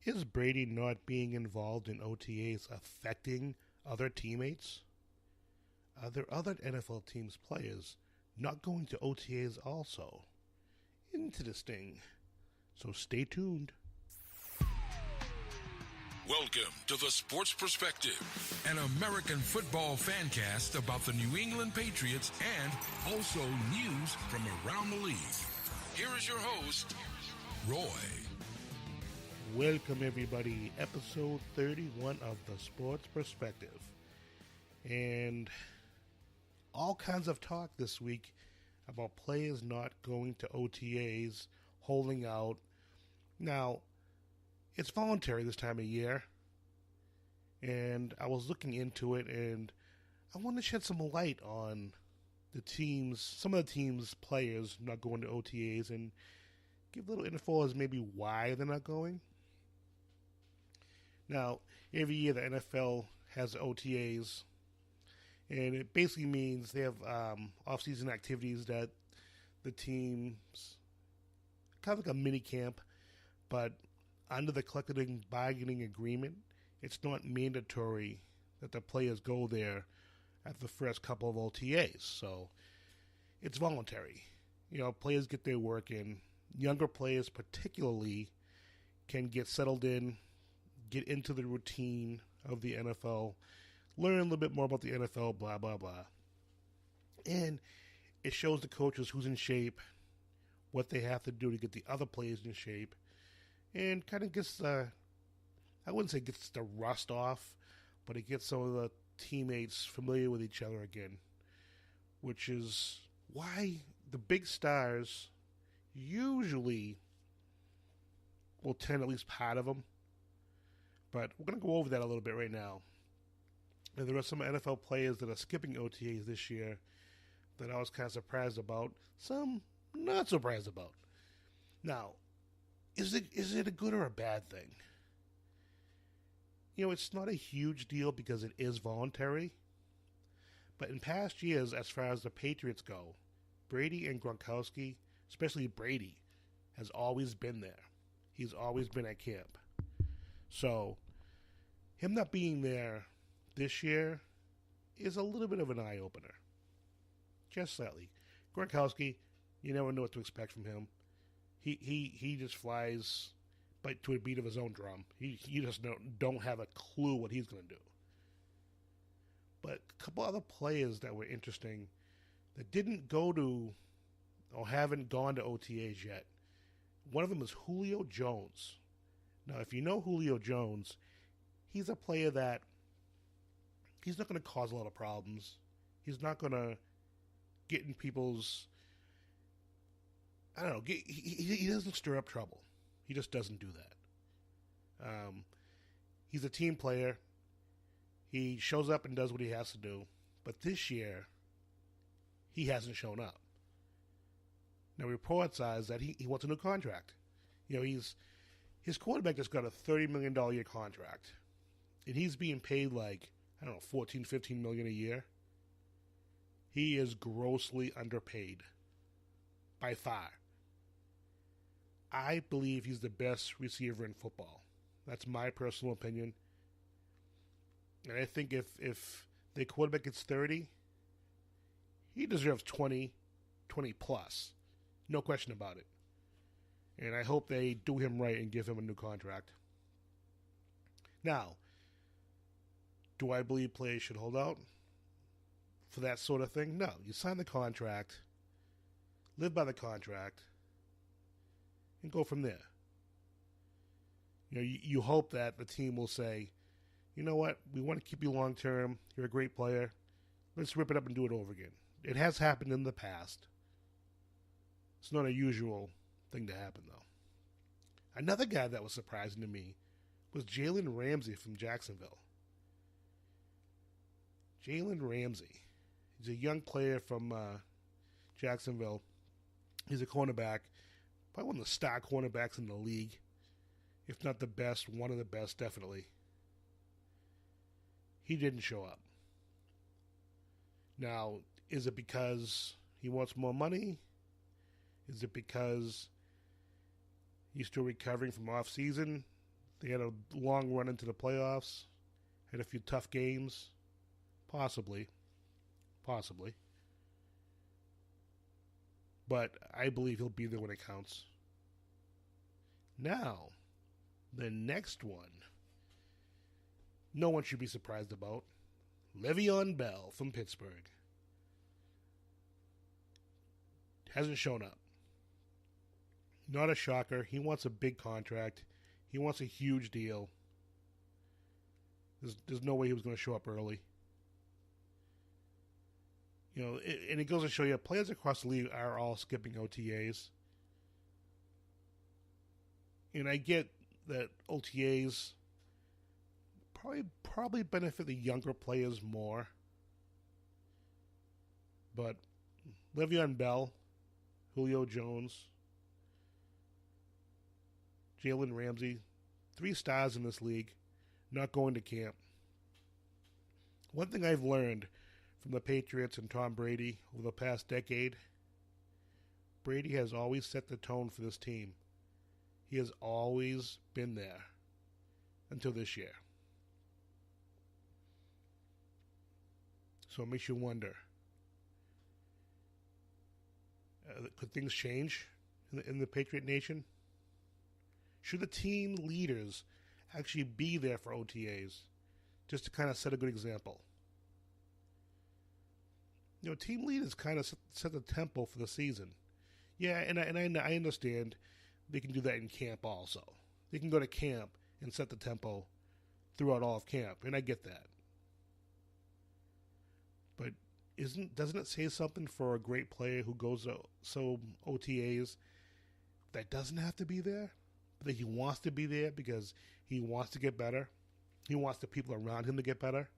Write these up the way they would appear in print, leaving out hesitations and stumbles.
Is Brady not being involved in OTAs affecting other teammates? Are there other NFL teams' players not going to OTAs also? Interesting. So stay tuned. Welcome to the Sports Perspective, an American football fancast about the New England Patriots and also news from around the league. Here is your host, Roy. Welcome, everybody. Episode 31 of the Sports Perspective. And all kinds of talk this week about players not going to OTAs, holding out. Now, it's voluntary this time of year, and I was looking into it, and I want to shed some light on some of the teams' players not going to OTAs, and give a little info as maybe why they're not going. Now, every year the NFL has OTAs, and it basically means they have off-season activities that the teams, kind of like a mini camp, but under the collective bargaining agreement, it's not mandatory that the players go there at the first couple of OTAs. So it's voluntary. Players get their work in. Younger players particularly can get settled in, get into the routine of the NFL, learn a little bit more about the NFL, blah, blah, blah. And it shows the coaches who's in shape, what they have to do to get the other players in shape, and kind of gets I wouldn't say gets the rust off, but it gets some of the teammates familiar with each other again, which is why the big stars usually will attend at least part of them. But we're going to go over that a little bit right now. And there are some NFL players that are skipping OTAs this year that I was kind of surprised about, some not surprised about. Now, is it a good or a bad thing? It's not a huge deal because it is voluntary. But in past years, as far as the Patriots go, Brady and Gronkowski, especially Brady, has always been there. He's always been at camp. So, him not being there this year is a little bit of an eye-opener. Just slightly. Gronkowski, you never know what to expect from him. He just flies to a beat of his own drum. He just don't have a clue what he's going to do. But a couple other players that were interesting that didn't go to or haven't gone to OTAs yet. One of them is Julio Jones. Now, if you know Julio Jones, he's a player that he's not going to cause a lot of problems. He's not going to get in people's... I don't know. He doesn't stir up trouble. He just doesn't do that. He's a team player. He shows up and does what he has to do. But this year, he hasn't shown up. Now, reports are that he wants a new contract. His quarterback just got a $30 million a year contract. And he's being paid like, I don't know, $14, $15 million a year. He is grossly underpaid. By far. I believe he's the best receiver in football. That's my personal opinion. And I think if the quarterback gets 30, he deserves 20 plus. No question about it. And I hope they do him right and give him a new contract. Now, do I believe players should hold out for that sort of thing? No. You sign the contract, live by the contract, and go from there. You hope that the team will say, you know what, we want to keep you long term. You're a great player. Let's rip it up and do it over again. It has happened in the past. It's not a usual thing to happen, though. Another guy that was surprising to me was Jalen Ramsey from Jacksonville. Jalen Ramsey. He's a young player from Jacksonville. He's a cornerback. Probably one of the star cornerbacks in the league. If not the best, one of the best, definitely. He didn't show up. Now, is it because he wants more money? Is it because he's still recovering from off-season? They had a long run into the playoffs, had a few tough games. Possibly. Possibly. But I believe he'll be there when it counts. Now, the next one, no one should be surprised about. Le'Veon Bell from Pittsburgh. Hasn't shown up. Not a shocker. He wants a big contract. He wants a huge deal. There's no way he was going to show up early. You know, and it goes to show you, players across the league are all skipping OTAs. And I get that OTAs probably benefit the younger players more. But Le'Veon Bell, Julio Jones, Jalen Ramsey, 3 stars in this league, not going to camp. One thing I've learned from the Patriots and Tom Brady over the past decade, Brady has always set the tone for this team. He has always been there until this year. So it makes you wonder, could things change in the Patriot Nation? Should the team leaders actually be there for OTAs just to kind of set a good example? You know, team leaders kind of set the tempo for the season. Yeah, and I understand they can do that in camp also. They can go to camp and set the tempo throughout all of camp, and I get that. But doesn't it say something for a great player who goes to OTAs that doesn't have to be there, but that he wants to be there because he wants to get better? He wants the people around him to get better.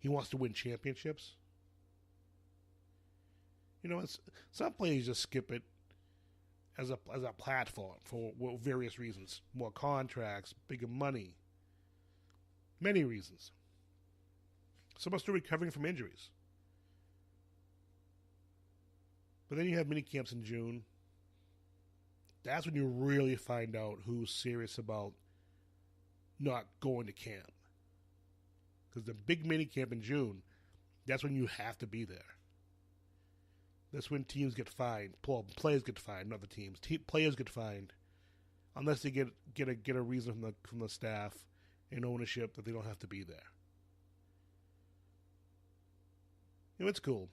He wants to win championships. You know, some players just skip it as a platform for various reasons. More contracts, bigger money. Many reasons. Some are still recovering from injuries. But then you have mini camps in June. That's when you really find out who's serious about not going to camp. Because the big mini camp in June, that's when you have to be there. That's when teams get fined. Players get fined, not the teams. Players get fined unless they get a reason from the staff and ownership that they don't have to be there. You know, it's cool.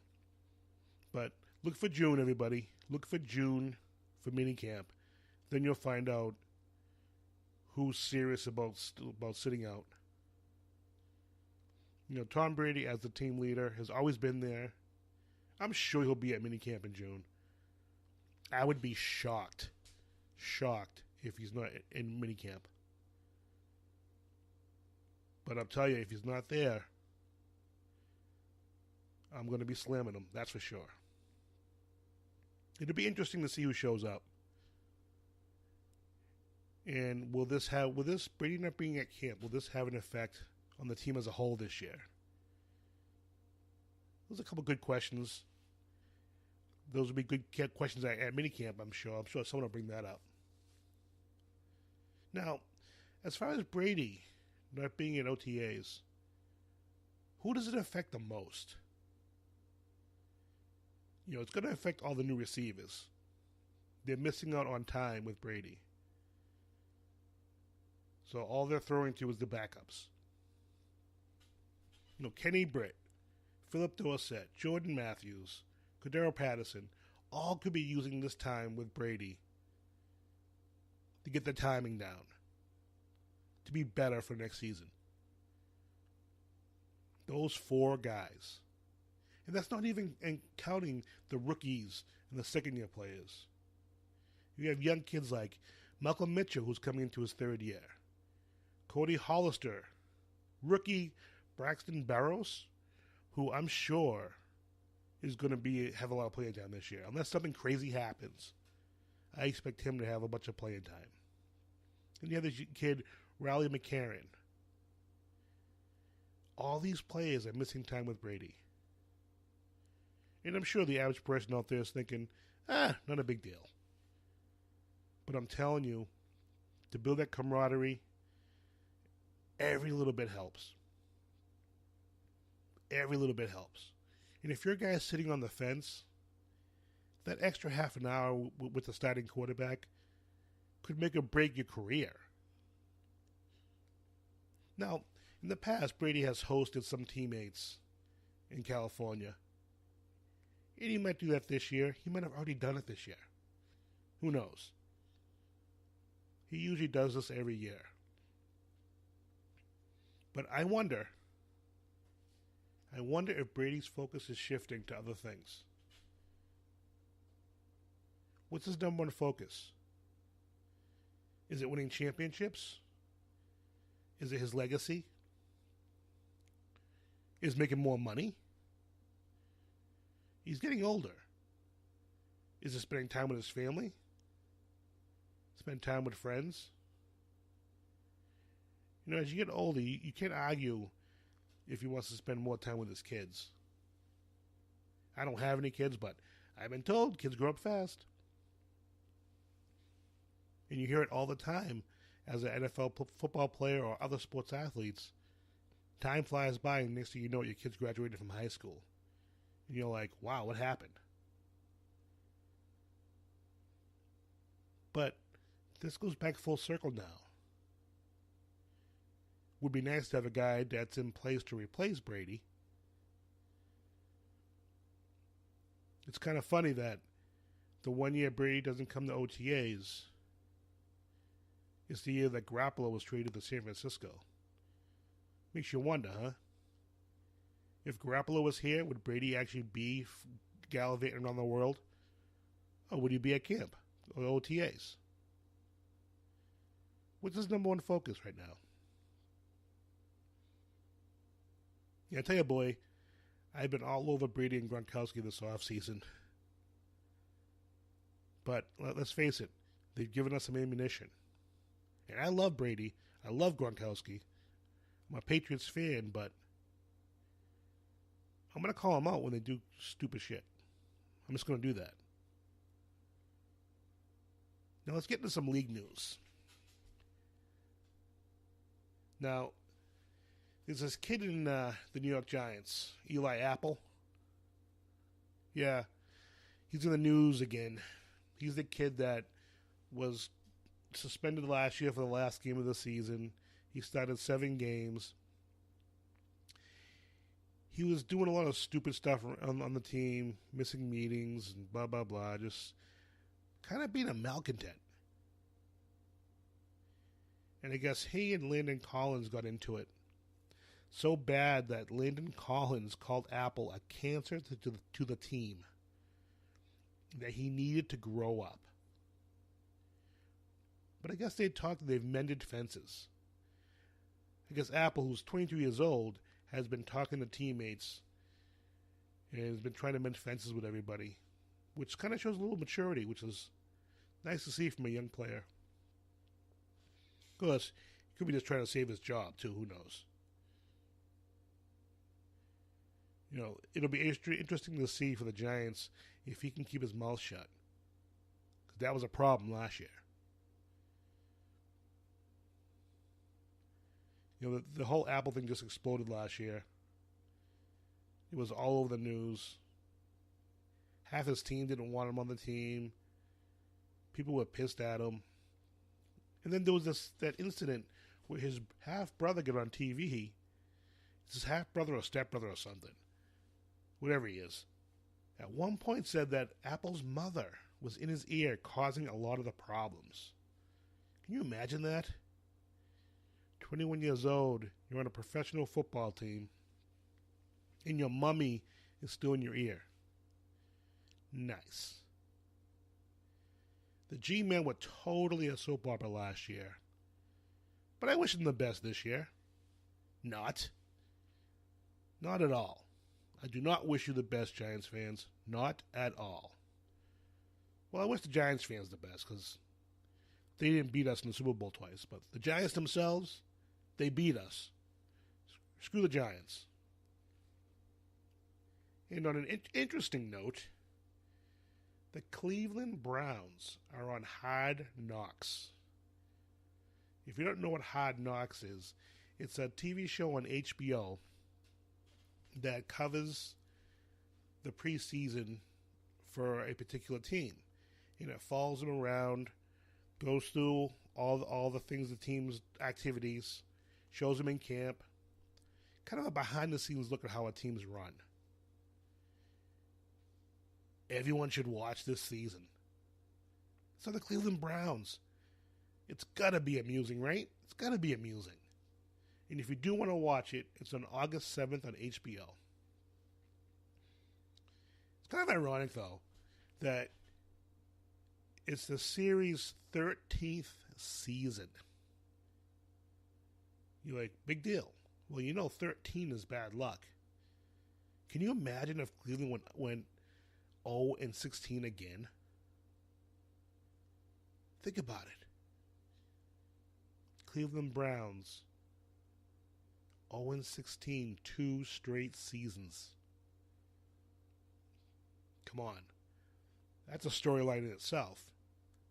But look for June, everybody. Look for June for minicamp. Then you'll find out who's serious about sitting out. You know, Tom Brady, as the team leader, has always been there. I'm sure he'll be at minicamp in June. I would be shocked if he's not in minicamp. But I'll tell you, if he's not there, I'm going to be slamming him, that's for sure. It'll be interesting to see who shows up. And will this Brady not being at camp, will this have an effect on the team as a whole this year? Those are a couple good questions. Those would be good questions at minicamp, I'm sure. I'm sure someone will bring that up. Now, as far as Brady not being in OTAs, who does it affect the most? You know, it's going to affect all the new receivers. They're missing out on time with Brady. So all they're throwing to is the backups. You know, Kenny Britt, Philip Dorsett, Jordan Matthews, Cordero Patterson, all could be using this time with Brady to get the timing down, to be better for next season. Those 4 guys. And that's not even counting the rookies and the second-year players. You have young kids like Malcolm Mitchell, who's coming into his 3rd year. Cody Hollister. Rookie Braxton Barrows, who I'm sure is going to have a lot of playing time this year. Unless something crazy happens, I expect him to have a bunch of playing time. And you have this kid, Riley McCarron. All these players are missing time with Brady. And I'm sure the average person out there is thinking, not a big deal. But I'm telling you, to build that camaraderie. Every little bit helps. Every little bit helps. And if your guy is sitting on the fence, that extra half an hour with the starting quarterback could make or break your career. Now, in the past, Brady has hosted some teammates in California. And he might do that this year. He might have already done it this year. Who knows? He usually does this every year. But I wonder if Brady's focus is shifting to other things. What's his number one focus? Is it winning championships? Is it his legacy? Is making more money? He's getting older. Is it spending time with his family? Spend time with friends? You know, as you get older, you can't argue if he wants to spend more time with his kids. I don't have any kids, but I've been told kids grow up fast. And you hear it all the time as an NFL football player or other sports athletes. Time flies by, and next thing you know, your kid's graduated from high school. And you're like, wow, what happened? But this goes back full circle now. Would be nice to have a guy that's in place to replace Brady. It's kind of funny that the 1 year Brady doesn't come to OTAs is the year that Garoppolo was traded to San Francisco. Makes you wonder, huh? If Garoppolo was here, would Brady actually be gallivanting around the world? Or would he be at camp or OTAs? What's his number one focus right now? Yeah, I tell you, boy, I've been all over Brady and Gronkowski this offseason. But let's face it, they've given us some ammunition. And I love Brady. I love Gronkowski. I'm a Patriots fan, but I'm going to call them out when they do stupid shit. I'm just going to do that. Now let's get into some league news. Now, there's this kid in the New York Giants, Eli Apple. Yeah, he's in the news again. He's the kid that was suspended last year for the last game of the season. He started 7 games. He was doing a lot of stupid stuff on the team, missing meetings and blah, blah, blah. Just kind of being a malcontent. And I guess he and Landon Collins got into it so bad that Landon Collins called Apple a cancer to the team. That he needed to grow up. But I guess they've mended fences. I guess Apple, who's 22 years old, has been talking to teammates and has been trying to mend fences with everybody, which kind of shows a little maturity, which is nice to see from a young player. Of course, he could be just trying to save his job, too. Who knows? You know, it'll be interesting to see for the Giants if he can keep his mouth shut. Because that was a problem last year. You know, the whole Apple thing just exploded last year. It was all over the news. Half his team didn't want him on the team. People were pissed at him. And then there was that incident where his half-brother got on TV. It's his half-brother or stepbrother or something. Whatever he is. At one point said that Apple's mother was in his ear causing a lot of the problems. Can you imagine that? 21 years old, you're on a professional football team, and your mummy is still in your ear. Nice. The G-Men were totally a soap opera last year. But I wish them the best this year. Not. Not at all. I do not wish you the best, Giants fans. Not at all. Well, I wish the Giants fans the best, because they didn't beat us in the Super Bowl twice. But the Giants themselves, they beat us. Screw the Giants. And on an interesting note, the Cleveland Browns are on Hard Knocks. If you don't know what Hard Knocks is, it's a TV show on HBO that covers the preseason for a particular team. You know, it follows them around, goes through all the things, the team's activities, shows them in camp. Kind of a behind-the-scenes look at how a team's run. Everyone should watch this season. So the Cleveland Browns. It's got to be amusing, right? It's got to be amusing. And if you do want to watch it, it's on August 7th on HBO. It's kind of ironic, though, that it's the series' 13th season. You're like, big deal. Well, you know 13 is bad luck. Can you imagine if Cleveland went 0-16 again? Think about it. Cleveland Browns 0-16, 2 straight seasons. Come on. That's a storyline in itself.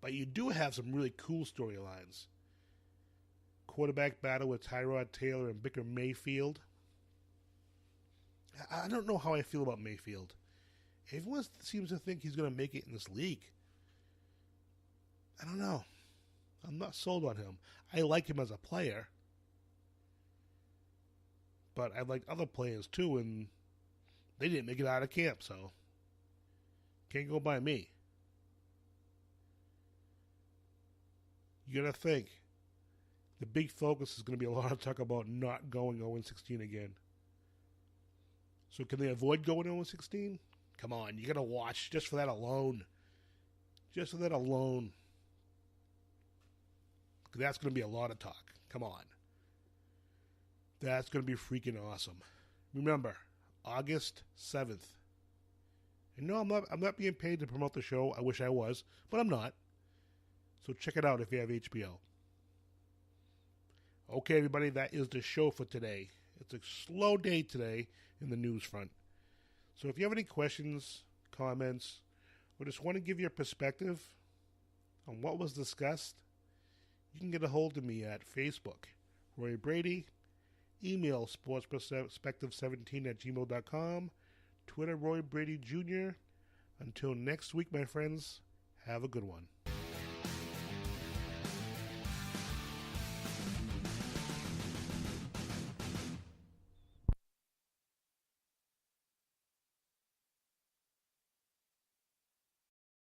But you do have some really cool storylines. Quarterback battle with Tyrod Taylor and Baker Mayfield. I don't know how I feel about Mayfield. Everyone seems to think he's going to make it in this league. I don't know. I'm not sold on him. I like him as a player. But I like other players too, and they didn't make it out of camp, so can't go by me. You got to think. The big focus is going to be a lot of talk about not going 0-16 again. So can they avoid going 0-16? Come on, you got to watch just for that alone. Just for that alone. That's going to be a lot of talk. Come on. That's going to be freaking awesome. Remember, August 7th. And no, I'm not being paid to promote the show. I wish I was, but I'm not. So check it out if you have HBO. Okay, everybody, that is the show for today. It's a slow day today in the news front. So if you have any questions, comments, or just want to give your perspective on what was discussed, you can get a hold of me at Facebook, Roy Brady, email sportsperspective17@gmail.com, Twitter, Roy Brady Jr. Until next week, my friends, have a good one.